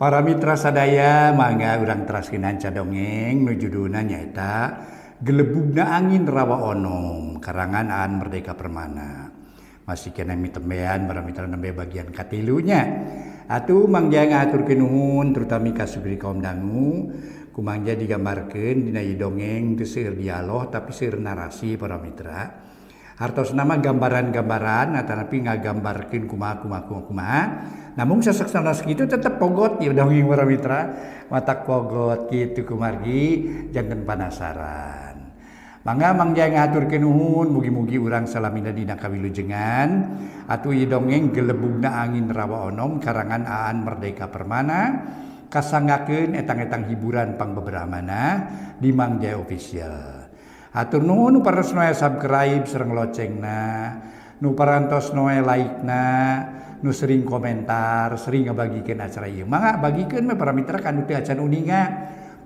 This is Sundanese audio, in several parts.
Para mitra sadaya mangga urang teraskeun hanca dongeng nu judulna nyaeta Gelebugna Angin Rawa Onom karangan Aan Merdeka Permana. Masih kena mitembean para mitra nembe bagian katilunya. Atuh mangga ngaturkeun nuhun terutami ka sugri kaum dangu kumangga digambarkeun dina ieu dongeng teu seueur dialog tapi seueur narasi para mitra. Hartos nama gambaran-gambaran atanapi ngagambarkeun kumaha. Namun sasaksana segitu tetap pogot ya dongeng para mitra. Matak pogot kitu kumargi jangan panasaran. Mangga mangga ngaturkeun nuhun mugi-mugi urang salamina dina kawilujengan atuh ieu dongeng Gelebugna Angin Rawa Onom karangan Aan Merdeka Permana kasanggakeun etang-etang hiburan pangbeberamana di Mang Jaya Official. Atur nuhun nu parantos noe subscribe sareng locengna, nu parantos noe like-na, nu sering komentar, sering ngabagikeun acara ieu. Mangga bagikeun me para mitra kanu teu acan uninga.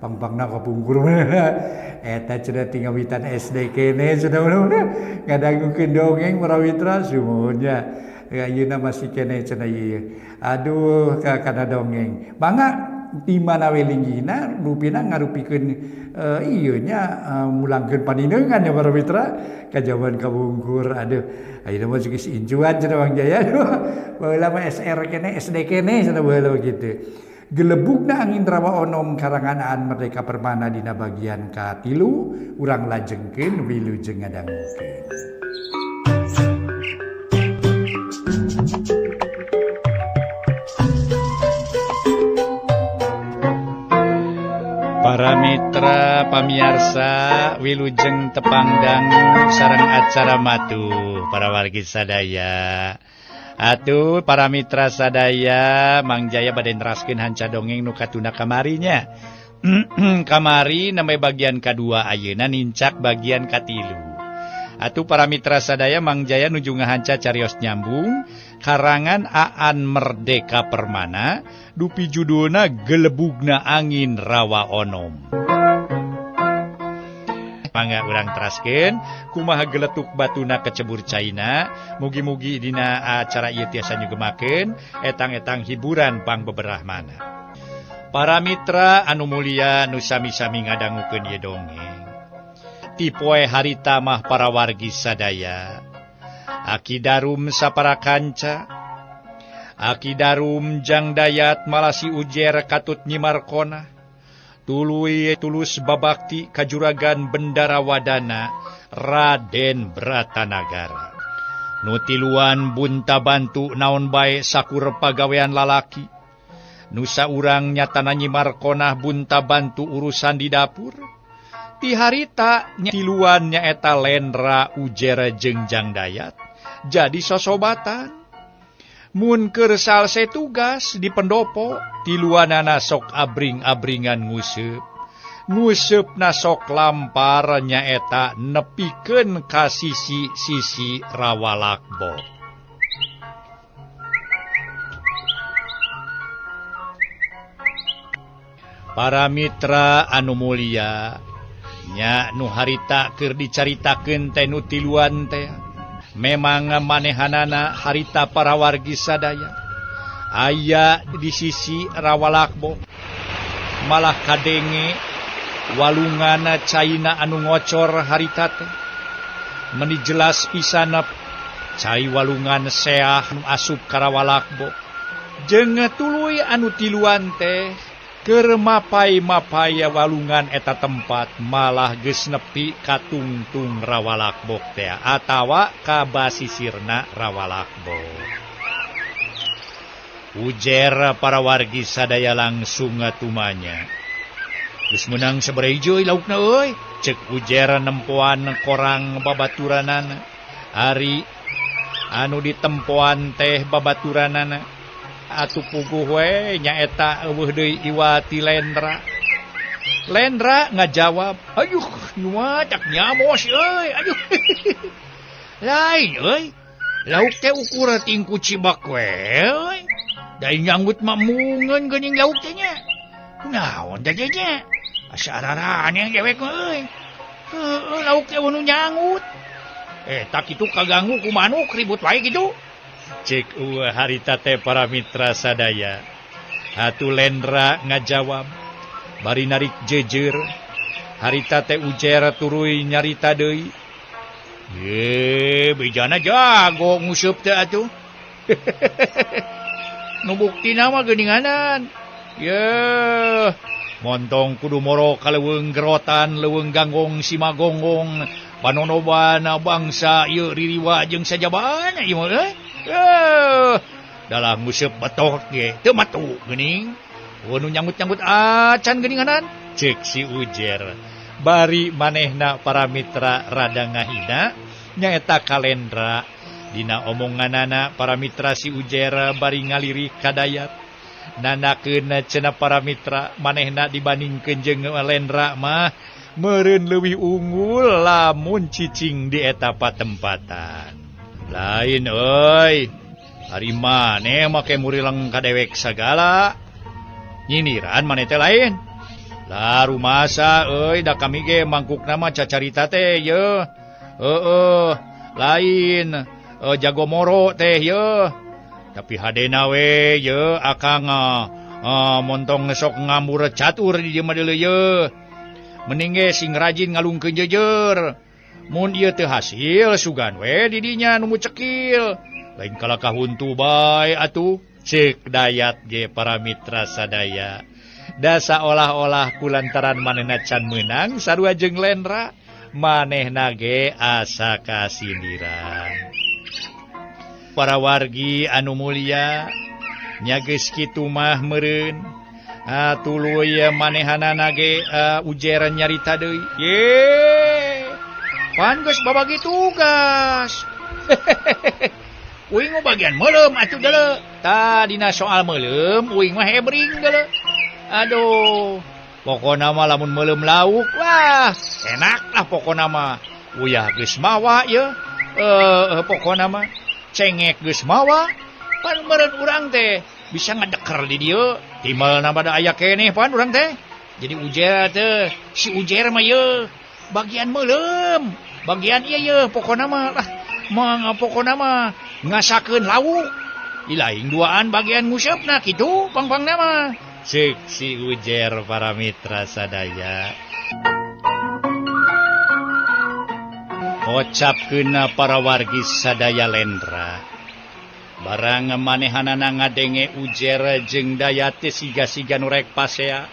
Pangpangna kapungkur eta cenah tinggal witan SD kene cenah ngadangukeun dongeng para mitra sumuhun nya. Ayeuna masih kene cenah ieu. Aduh kana dongeng. Mangga di mana we linggihna rupina ngarupikeun ieu nya mulangkeun panindeungan ya para mitra kajawan kabungkur. Aduh ayeuna mah geus incuan cenah Mang Jaya. Baheula mah SR kene SD kene cenah baheula kitu. Gelebugna Angin Rawa Onom karangan Aan Merdeka Permana dina bagian katilu urang lajengkeun wilujeng ngadangukeun. Para mitra pamiarsa wilujeng tepangdang sareng acara matu para wargi sadaya. Atuh para mitra sadaya Mang Jaya bade neraskeun hanca dongeng nu katuna kamarinya. Kamari namanya bagian kedua ayeuna nincak bagian katilu. Atuh para mitra sadaya Mang Jaya nuju ngahanca carios nyambung karangan Aan Merdeka Permana dupi judulna Gelebugna Angin Rawa Onom. Mangga urang teraskeun kumaha geletuk batuna kecebur caina mugi-mugi dina acara ieu tiasa nyugemakeun etang-etang hiburan pangbeberahmana. Para mitra anu mulia nu sami-sami ngadangukeun ieu dongeng. Ti poe harita mah para wargi sadaya. Aki darum sapara kanca. Aki darum jang dayat malasi ujer katut nyimarkona. Tuluy tulus babakti kajuragan Bendara Wadana Raden Bratanagara. Nutiluan bunta bantu naon bae sakur pagawean lalaki. Nusa urang nyatana nyimarkonah bunta bantu urusan di dapur. Ti harita tiluan nyaeta Lendra ujer jengjang dayat. Jadi sosobatan. Mun keur salse tugas di pendopo tiluanana sok abring-abringan nguseup. Nguseup sok lampar nyaeta nepikeun ka sisi Rawalakbo. Para mitra anu mulia nya nu harita keur dicaritakeun teh nu tiluan teh memang manehanana harita para wargi sadaya aya di sisi Rawalakbo malah kadenge walungan caina anu ngocor harita teh meni jelas pisan cai walungan seah anu asup ka Rawalakbo jeung tuluy anu tiluan teh keur mapai-mapai walungan eta tempat malah geus nepi ka tungtung Rawalakbo teh atawa ka basisirna Rawalakbo. Ujer para wargi sadaya langsung tumanya. Geus meunang sabaraha ieu laukna euy, ceuk ujer nempoan korang babaturanana. Ari anu ditempoan teh babaturanana atuh puguh we nyaeta eueuh deui iwati Lendra. Lendra ngajawab, "Ayuh, nyua cak nyamos euy, aduh." Lain euy, lauk teh ukur tingku cibak we euy. Da nyanggut mamungeun geuning lauk teh nya. Kunaon teh nya? Asa ararane dewek euy. Heueuh, lauk teh nu nyanggut. Tak kitu kaganggu ku manuk ribut wae kitu. Cek harita teh para mitra sadaya. Atuh Lendra ngajawab bari narik jejer. Harita teh Ujer turuy nyarita deui. Ye, bejana jago ngusup teh atuh. Nu buktina mah geuninganan. Ye, montong kudu moro ka leuweung gerotan, leuweung ganggong simagonggong, panonoban bangsa ieu ririwa jeung sajabana ieu mah. Dalam ngusup betok ge teu matu geuning. Nu nyanggut-nyanggut acan geuninganan. Cek si Ujer. Bari manehna para mitra rada ngahina nyaeta Kalendra. Dina omonganana para mitra si Ujer bari ngalirik ka Dayat. Nanakeun cenah para mitra manehna dibandingkeun jeung Lendra mah meureun leuwih unggul lamun cicing di eta patempatan. Lain euy. Ari maneh make murilang ka dewek sagala. Nyiniran maneh teh lain. Lah rumasa euy da kami ge mangkukna mah cacarita teh ye. Lain jago moro teh ye. Tapi hadena we ye akang montong sok ngambur catur di dieu mah deuleu ye. Mending ge sing rajin ngalungkeun jejer. Mun ieu teu hasil sugan we di dinya nu mucekil. Lain kala kahuntu bae atuh. Cek Dayat ge para mitra sadaya. Da saolah-olah kulantaran manehna can meunang sarua jeung Lendra, manehna ge asa kasindiran. Para wargi anu mulia, nya geus kitu mah meureun. Tuluy manehanana ge Ujer nyarita deui. Ye. Pan geus babagi tugas. Uing mah bagian meuleum atuh deuleu. Tah dina soal meuleum uing mah hebring deuleu. Aduh, pokona mah lamun meuleum lauk, wah, enak lah pokona mah. Uyah geus mawa ye. Pokona mah cengek geus mawa. Pan meureun urang teh bisa ngadeker di dieu. Timelna bada aya keneh pan urang teh. Jadi Ujer teh, si Ujer mah ye bagian meuleum. Bagian ieu ye pokona mah lah. Mang pokona mah ngasakeun lauk. Ilaing duaan bagian ngusupna kitu pang-pangna mah. Cek si Ujer para mitra sadaya. Ocapkeun para wargi sadaya Lendra. Barang manehanana ngadenge Ujer jeung Dayat teh siga-siga nu rek pasea.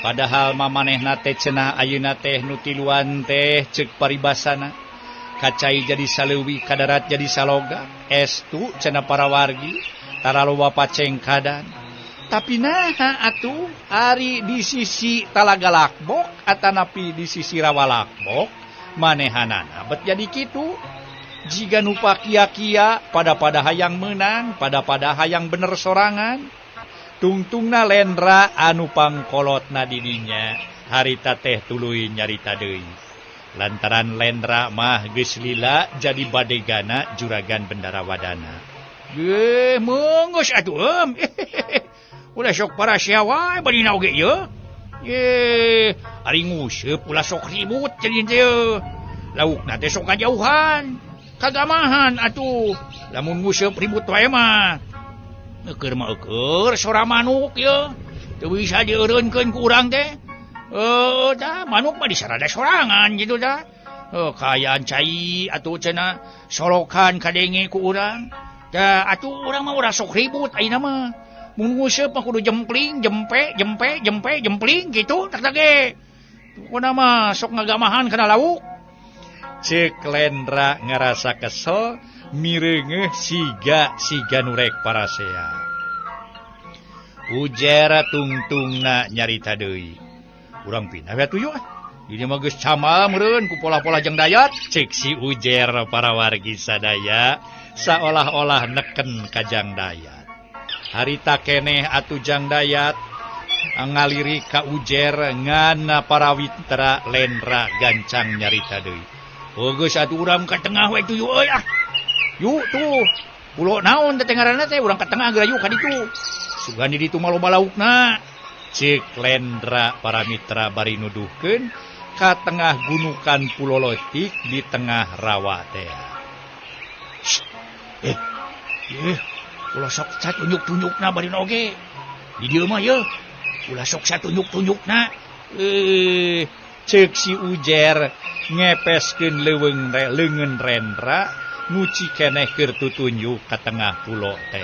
Padahal mamanehna teh cenah ayeuna teh nu tiluan teh ceuk paribasana. Kacai jadi saleuwi kadarat jadi saloga. Estu cenah para wargi tara loba pacengkadan. Tapi naha atuh ari di sisi Talaga Lakbok atanapi di sisi Rawa Lakbok manehanana bet jadi kitu. Jiga nu pakia-kia pada hayang menang, pada hayang bener sorangan. Tungtungna Lendra anu pangkolotna di dinya harita teh tuluy nyarita deui. Lantaran Lendra mah geus lila jadi badegana juragan Bendarawadana. Ge meunggeus atuh ulah sok parasia wae bari na oge ye. Ye, ari nguseup ulah sok ribut jadi teh. Laukna teh sok kajauhan. Kagamahan atuh. Lamun nguseup ribut wae mah. Eukeur mah eukeur sora manuk ye. Teu bisa dieureunkeun ku urang teh. Tah manuk mah disarada sorangan gitu tah. Kaayaan cai atuh cenah solokan kadenge ku urang. Tah atuh urang mah ulah sok ribut ayeuna mah. Mun nguseup mah kudu jempling, jempling gitu tak ge. Pokona mah sok ngagamahan kana lauk. Ceuk Lendra ngarasa kesel mireungeuh siga nu rek parasea. Ujer tungtungna nyarita deui. Urang pindah we atuh yeuh. Ieu mah geus camal meureun ku pola-pola jeung Dayat. Ceuk si Ujer para wargi sadaya saolah-olah neken ka Jang Dayat. Harita keneh atuh Jang Dayat ngalirik ka Ujer ngan para mitra Lendra gancang nyarita deui. Geus atuh urang ka tengah we tuh euy ah. Yu tuh. Pulo naon teh ngaranna teh urang ka tengah geura yu ka ditu. Sugan di ditu mah loba laukna. Ceuk Lendra para mitra bari nuduhkeun ka tengah gunukan Pulo Letik di tengah rawa teh. Ulah sok tunjuk-tunjukna bari oge. Di dieu mah ye ulah sok satunjuk-tunjuk na. Cek si Ujer ngepeskeun leuweung leungeun Rendra nuci keneh keur tutunjuk ka tengah pulo teh.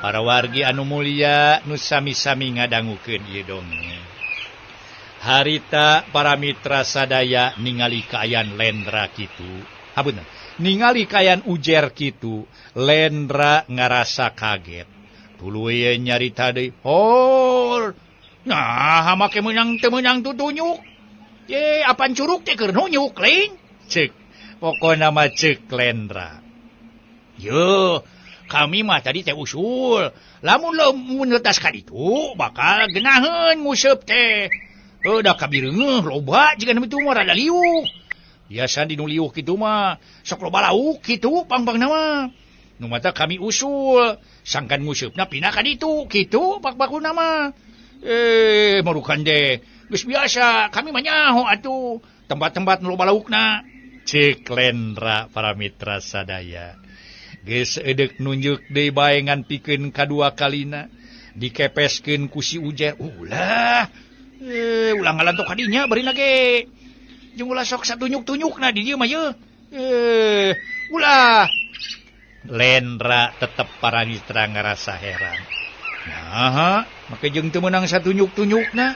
Para wargi anu mulia nu sami-sami ngadangukeun ieu dongeng. Harita para mitra sadaya ningali kaayan Lendra kitu. Habeuneuh, ningali kaayan Ujer kitu, Lendra ngarasa kaget. Tuluy nyarita deui, "Oh, nah make meunang teu meunang tutunyuk. Apan curug teh keur nunyuk lain." Ceuk, pokona mah ceuk Lendra. "Yo, kami mah tadi teh usul, lamun neutas ka ditu bakal geunaheun nguseup teh. Da kabireungeuh loba jiga nu itu mah rada liuk. Biasa di nu liuk kitu mah sok loba lauk kitu pang-pangna mah. Nu mata kami usul, sangkan ngusupna pindah ka ditu, kitu bak-bakuna mah. Marukan deh, geus biasa kami mah nyaho atuh, tempat-tempat nu loba laukna." Ceuk Lendra para mitra sadaya. Geus edeuk nunjuk deui bae ngan pikeun kadua kalina, dikepeskeun ku si Ujer. Ulah ngalantok ka dinya bari ge. Jeung ulah sok satunjuk-tunjukna di dieu mah ye. Ulah. Lendra tetep para mitra ngarasa heran. Nah, make jeung teu meunang satunjuk-tunjukna.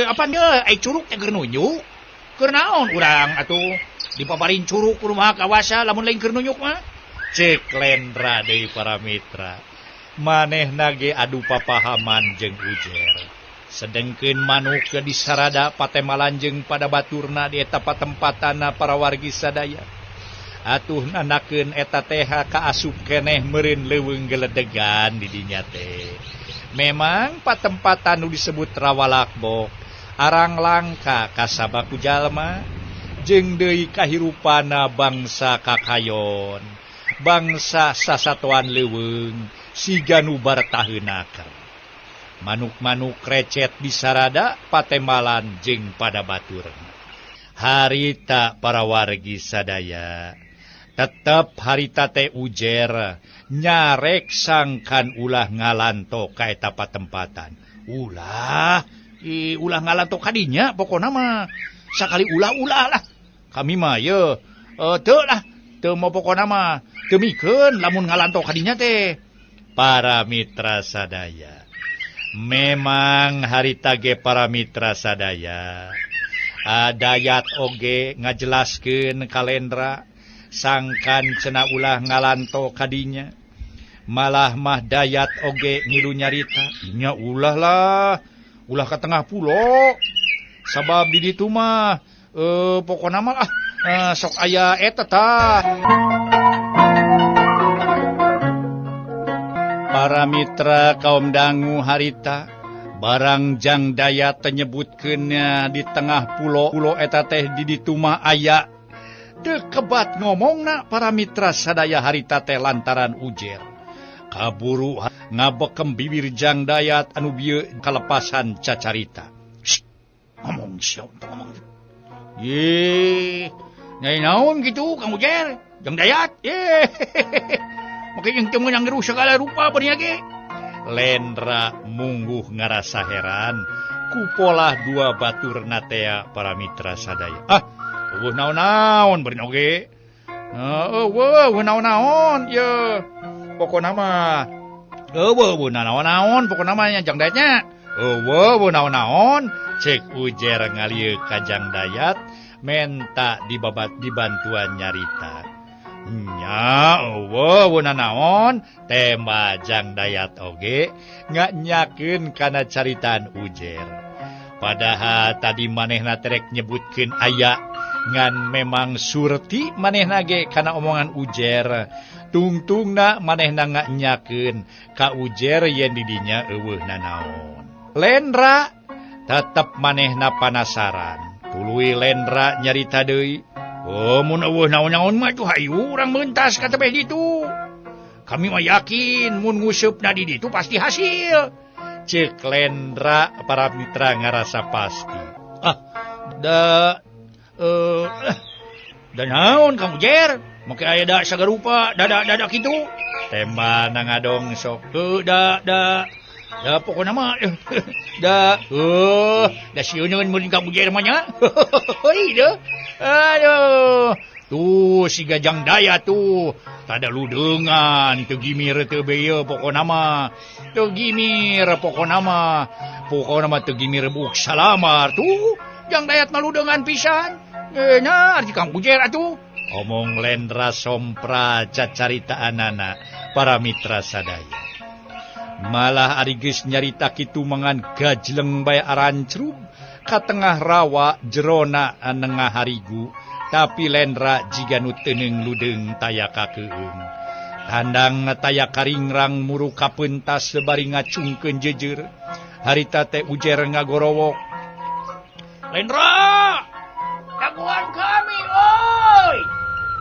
Apaan ge ai curug teh keur nunjuk? Keur naon urang atuh dipaparin curug ku rumah kawasa lamun lain keur nunjuk mah? Ceuk Lendra deui para mitra. Manehna ge adu papahaman jeung Ujer. Sedengkeun manuk di sarada patemalan jeung pada baturna di eta patempatanna para wargi sadaya. Atuh nanakeun eta teh kaasup keneh meureun leuweung geledegan di dinya teh. Memang patempatan nu disebut Rawalakbok arang langka ka sabaku jalma jeung deui kahirupana bangsa kakayon, bangsa sasatoan leuweung siga nu bartaheunakeun. Manuk-manuk recet di sarada patemalan jeung pada baturna. Harita para wargi sadaya, tetep harita teh Ujer nyarek sangkan ulah ngalanto ka eta patempatan. Ulah ngalanto ka dinya pokona mah. Sakali ulah lah. Kami mah ye teu mau pokona mah teu mikeun lamun ngalanto ka dinya teh. Para mitra sadaya, memang harita ge para mitra sadaya. Dayat oge ngajelaskeun ka Lendra sangkan cenah ulah ngalanto kadinya. Malah mah Dayat oge ngilu nyarita, "Nya ulah lah, ulah ka tengah pulo. Sabab di ditu mah pokona mah sok aya eta tah." Para mitra kaum dangu harita, barang jang Dayat nyebutkeunnya di tengah pulo eta teh di ditu mah aya. Teu kebat ngomongna para mitra sadaya harita teh lantaran Ujer. Kaburu ngabekem bibir jang Dayat anu bieu kalepasan cacarita. Ngomong sia untuk ngomong. Nyai naon gitu Kang Ujer? Jang Dayat? Maka yang teu meunang ngeruh segala rupa bari ge. Lendra mungguh ngarasa heran ku pola dua baturna teh para mitra sadaya. Eueuh naon-naon bari oge. Eueuh naon-naon ye. Pokona mah eueuh naon-naon pokona mah Jang Dayatnya. Eueuh naon-naon cek Ujer ngalieu ka Jang Dayat menta dibantuan nyarita. Nya eueuh naon tema Jang Dayat oge nganyakeun kana caritaan Ujer. Padahal tadi manehna terek nyebutkeun aya ngan memang surti manehna ge kana omongan Ujer. Tungtungna manehna nganyakeun ka Ujer yen di dinya eueuh naon. Lendra tetep manehna panasaran. Tuluy Lendra nyarita deui. Mun eueuh naon-naon mah tuh hayu urang meuntas ka tebeh ditu. Kami mah yakin mun nguseupna di ditu pasti hasil. Ceuk Lendra para mitra ngarasa pasti. Da naon Kang Ujer? make aya da sagarupa dadak kitu tembal na ngadong sok da pokona mah da sieuneun mun ka bujer mah nya heuy deh aduh tuh si Gajang Daya tuh tada ludengan teu gimir teu beuh pokona mah teu gimir pokona mah teu gimir buk salamar tuh Jang Dayat mah ludengan pisan nya arti Kang Bujer atuh omong Lendra Sompra cacaritaan para mitra sadaya. Malah ari geus nyarita kitu mangan gajleng bae arancrub ka tengah rawa jerona nengah harigu tapi Lendra jiga nu teuneng ludeung taya kakeung. Tandang taya karingrang muru kapentas bari ngacungkeun jejer. Harita teh Ujer ngagorowok. Lendra! Jagoan kami, oi!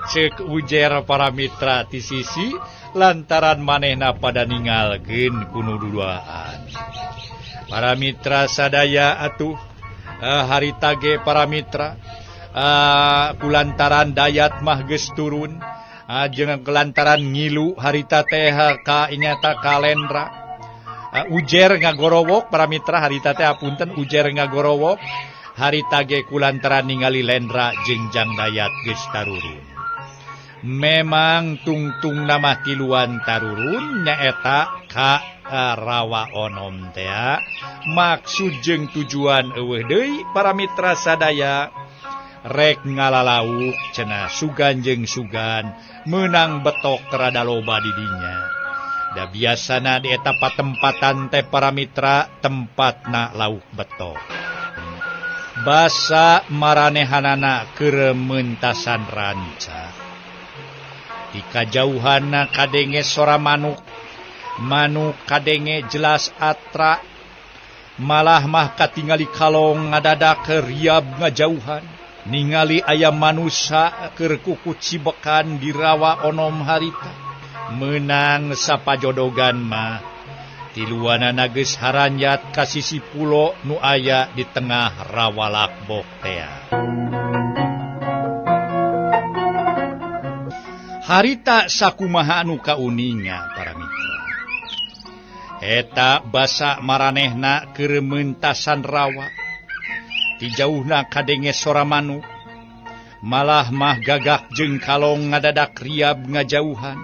Cek Ujer para mitra ti sisi lantaran manehna pada ninggalkeun kuno duduaan. Para mitra sadaya atuh harita ge para mitra kulantaran Dayat mah geus turun jeung kelantaran ngilu harita teh ka inyata ka Lendra Ujer ngagorowok para mitra harita teh apunten Ujer ngagorowok harita ge kulantaran ningali Lendra jeung Jang Dayat geus tarurun. Memang tungtung nama tiluan tarurun nyaeta ka rawa onom teh maksud jeung tujuan eueuh deui para mitra sadaya rek ngalalauk cenah sugan jeung sugan meunang betok rada loba di dinya. Da biasana di eta patempatan teh para mitra tempatna lauk betok. Basa maranehanana keur meuntasan ranca. Di kajauhanna kadenge sora manuk kadenge jelas atra, malah mah katingali kalong ngadadak riab ngajauhan, ningali ayam manusia keur kuku cibekan di rawa onom harita, menang sapajodogan mah, tiluanana geus haranjat ka sisi pulo nu aya di tengah rawa lakbok tea. Harita sakumaha anu kauninga para mitra. Eta basa maranehna keur meuntasan rawa. Ti jauhna kadenge sora manuk. Malah mah gagak jeung kalong ngadadak riab ngajauhan.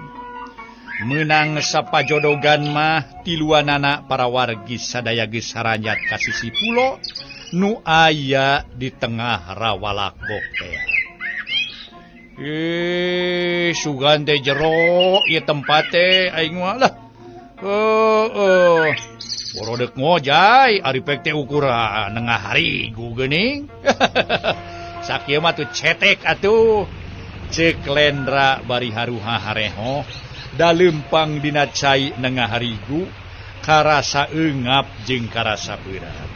Meunang sapajodogan mah tiluanana para wargi sadaya geus haranjat ka sisi pulo nu aya di tengah rawa lakbok teh. Sugan teh jero ieu tempat teh aing mah lah. Borodek ngojay ari pek teh ukuran nengah hari gu geuning. Sakieu mah tuh cetek atuh. Ceuk Lendra bari haruha hareho da leumpang dina cai nengah harigu karasa eungap jeung karasa berat.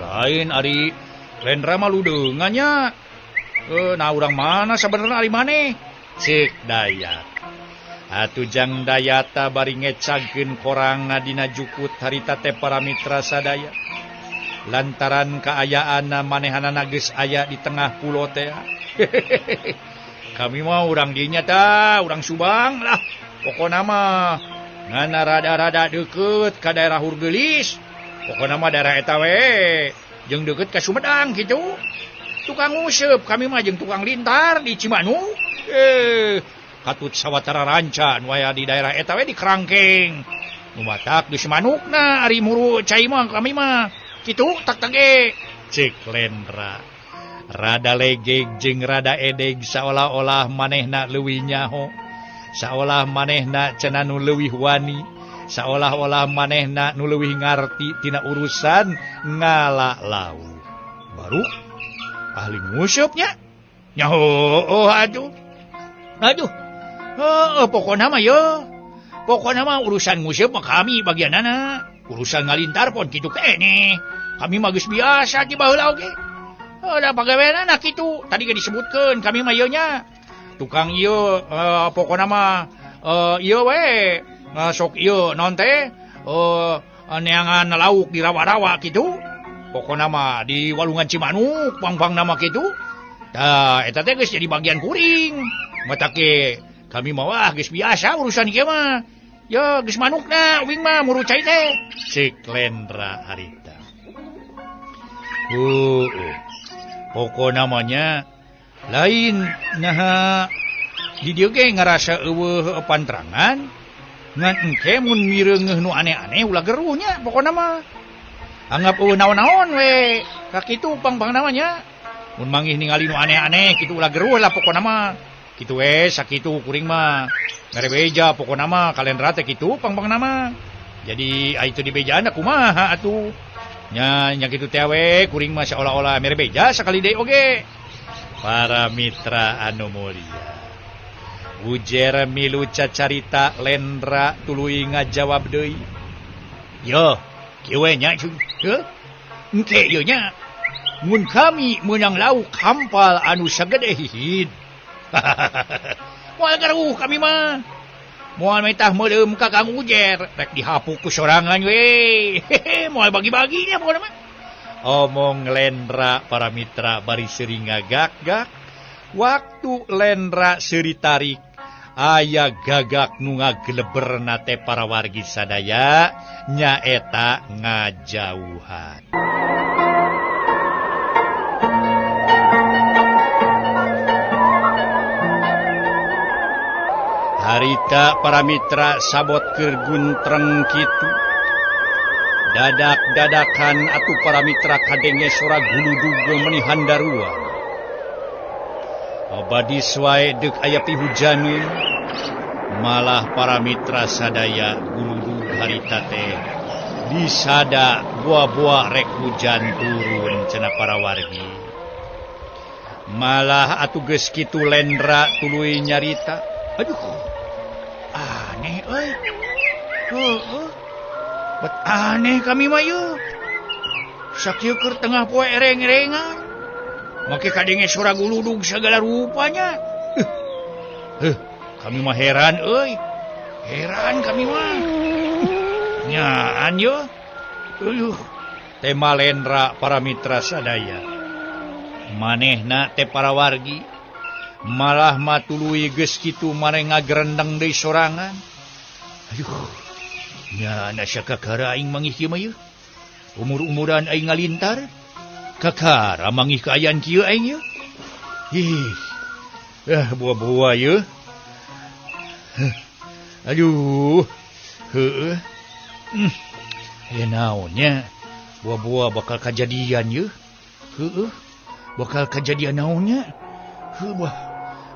Lain ari Lendra mah ludeungan nya. Nah urang mana sebenarnya ari maneh? Ceuk Dayat. Atuh Jang Dayat bari ngecagkeun korang dina jukut harita teh para mitra sadaya. Lantaran kaayaanna manehanana geus aya di tengah pulo teh. Kami mah urang dinya tah, urang Subang lah. Pokona mah ngana rada-rada deukeut ka daerah Hurgelis. Pokona mah daerah eta we jeung deukeut ka Sumedang kitu. Tukang nguseup kami mah jeung tukang lintar di Cimanuk. Katut sawatara ranca nu aya di daerah eta we di Kerangkeng. Nu matak di Cimanukna ari muru cai mah kami mah kitu tak tage. Ceuk Lendra. Rada legeg jeung rada edeg saolah-olah manehna leuwih nyaho. Saolah manehna cenah nu leuwih wani. Saolah-olah manehna nu leuwih ngarti tina urusan ngalalau. Baru ahli ngusupnya nyaho aduh pokoknya mah yo pokoknya mah urusan ngusup mah kami bagianana urusan ngalintar pun kitu kene kami mah geus biasa di baheula oge da pagaweana kitu tadi ge disebutkeun kami mah ieu nya tukang ieu pokoknya mah ieu we sok ieu naon teh neangan lauk di rawa-rawa kitu. Pokokna mah di walungan Cimanuk, pang-pang nama kitu. Tah eta teh geus jadi bagian kuring. matake kami mah geus biasa urusan ieu mah. Ya geus manukna uing mah muru cai teh. Ceuk Lendra harita. Pokok namanya lain nah di dieu ge ngarasa eueuh pantrangan ngan engke mun mireungeuh nu aneh-aneh ulah geruhnya pokona mah. Anggap eueuh naon-naon we ka kitu pang-pang namanya. Mun manggih ningali nu aneh-aneh kitu ulah geruh lah pokona mah. Kitu we sakitu kuring mah. Mere beja pokona mah Kalendra teh kitu pang-pang nama. Jadi itu di bejaan kumaha atuh. Nya kitu teh we kuring mah seolah-olah mere beja sakali deui oge. Para mitra anu mulia. Ujer milu cacarita Lendra tuluy ngajawab deui. Yo, kieu we nya heuh. Engke ieu nya. Mun kami meunang lauk hampal anu sagede hihid. Moal garuh kami mah. Moal metah meuleum ka Kang Ujer, rek dihapuk ku sorangan we. Moal bagi-bagi nya pokona mah. Omong Lendra para mitra bari seuring ngagak-gak. Waktu Lendra seuri tarik, aya gagak nu ngagleberna teh para wargi sadaya nyaeta ngajauhan. Harita para mitra sabot keur guntreng kitu. Dadak-dadakan atuh para mitra kadenge sora guluduge menihan daruan. Abadis wae deuk aya pihujaneun. Malah para mitra sadaya guludug harita teh disada buah-buah rek hujan turun cenah para wargi. Malah atuh geus kitu Lendra tuluy nyarita. Aduh. Aneh euy. Bet aneh kami mah yeuh. Sakieu keur tengah poe ereng-erengan. Make kadenge sora guludug sagala rupanya. Kami mah heran euy. Heran kami mah. Nyaan yeuh. Tema Lendra para mitra sadaya. Manehna teh para wargi malah matuluy geus kitu maneh ngagrendeng deui sorangan. Aduh. Nya nasa kakara aing mangih kieu mah yeuh. Umur-umuran aing ngalintar. Kakara mangih kaayaan kieu aing yeuh. Buah-buah yeuh. Aduh. Heueuh. Ya naonnya? Buah-buah bakal kajadian yeuh. Heueuh. Bakal kajadian naonnya? Heueuh.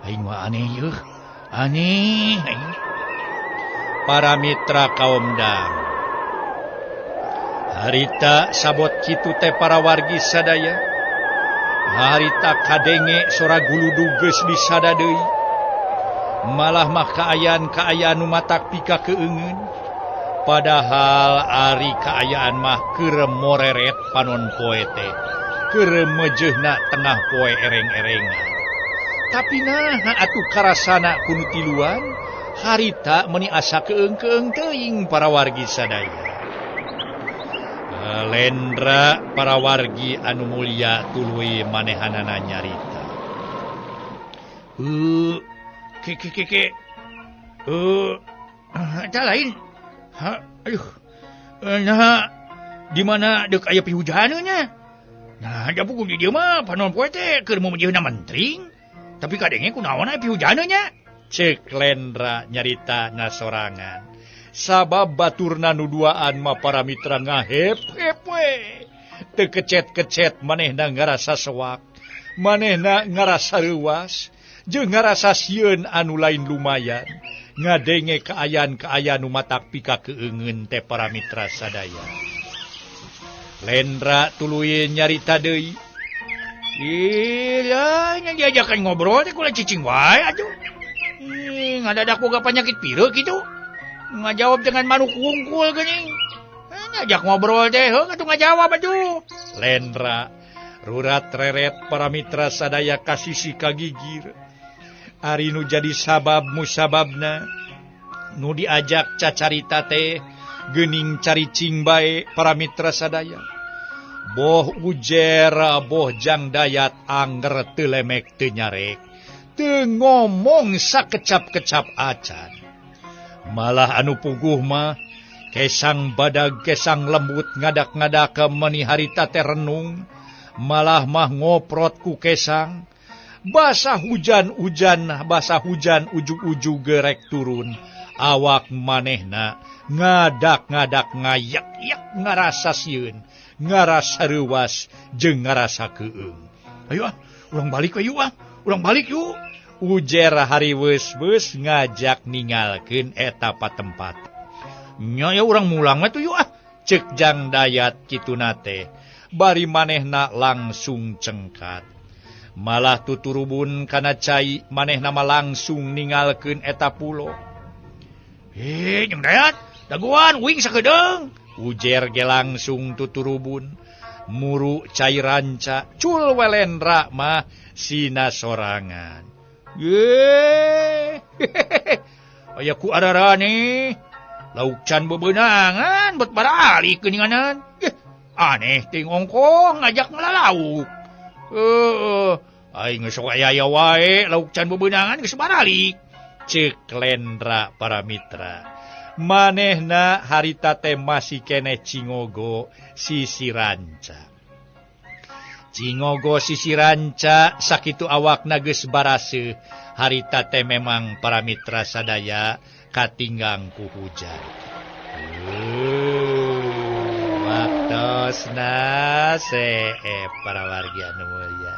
Aing mah aneh yeuh. Aneh. Para mitra kaum dang. Harita sabot kitu teh para wargi sadaya. Harita kadenge sora guludug geus disada deui. Malah mah kaayaan nu matak pika keungeun. Padahal ari kaayaan mah keur moreret panon poe teh. Keur mejehna tengah poe ereng-erengan. Tapi nah atuh karasana kunu tiluan, harita meuni asa keung-keung teuing para wargi sadaya. Lendra para wargi anu mulia tuluy manehanana nyarita. Eta lain. Aduh. Nah, di mana deuk aya pihujaneun nya? Nah, da pukul di dieu mah panon poe teh keur mumejehna mentring. Tapi kadenge kunaon aya pihujaneun nya? Ceuk Lendra nyarita nasorangan. Sabab baturna nu duaan mah para mitra ngahep-hep we. Teu kecet-kecet manehna ngarasa sewak, manehna ngarasa reuwas, jeung ngarasa sieun anu lain lumayan. Ngadenge kaayaan-kaayaan nu matak pika keungeun teh para mitra sadaya. Lendra tuluy nyarita deui. Iya, nya diajakan ngobrol teh kula cicing wae atuh. Ngadadak boga penyakit pireuk kitu. Ngajawab dengan manuk wungkul geuning. Ngajak ngobrol teh heuh atuh ngajawab atuh. Lendra rurat reret para mitra sadaya kasisi kagigir. Ari nu jadi sabab musababna nu diajak cacarita teh geuning caricing bae para mitra sadaya. Boh Ujer, boh Jang Dayat angger teu lemek teu nyarek. teu ngomong sakecap-kecap acan. Malah anu puguh mah kesang badag kesang lembut ngadak-ngadak ke meni harita teh renung, malah mah ngoprot ku kesang. Basah hujan ujug-ujug gerek turun, awak manehna ngadak-ngadak ngayak-yak ngarasa sieun, ngarasa reuwas jeung ngarasa keung. Ayo urang balik urang balik yuk. Ujer hariweus-weus ngajak ninggalkeun eta patempat. Nya ya urang mulang mah tuh yuk ceuk Jang Dayat kituna teh. Bari manehna langsung cengkat. Malah tuturubun kana cai manehna mah langsung ninggalkeun eta pulo. Jang Dayat, daguan uing sakedeung. Ujer ge langsung tuturubun. Muru cai ranca, cul welendra mah sina sorangan. Aya ku adarane. Lauk can bebenangan bet barali keuninganan. Aneh ting ongkong ngajak ngelalauk. Aing geus sok aya wae lauk can bebenangan geus baralik. Ceuk Lendra Paramitra. Manehna harita teh masih keneh cingogo sisiranca. Cingogo sisiranca sakitu awakna geus baraseuh harita teh memang Paramitra sadaya katinggang ku hujan. Waktosna seep para wargi anu mulya.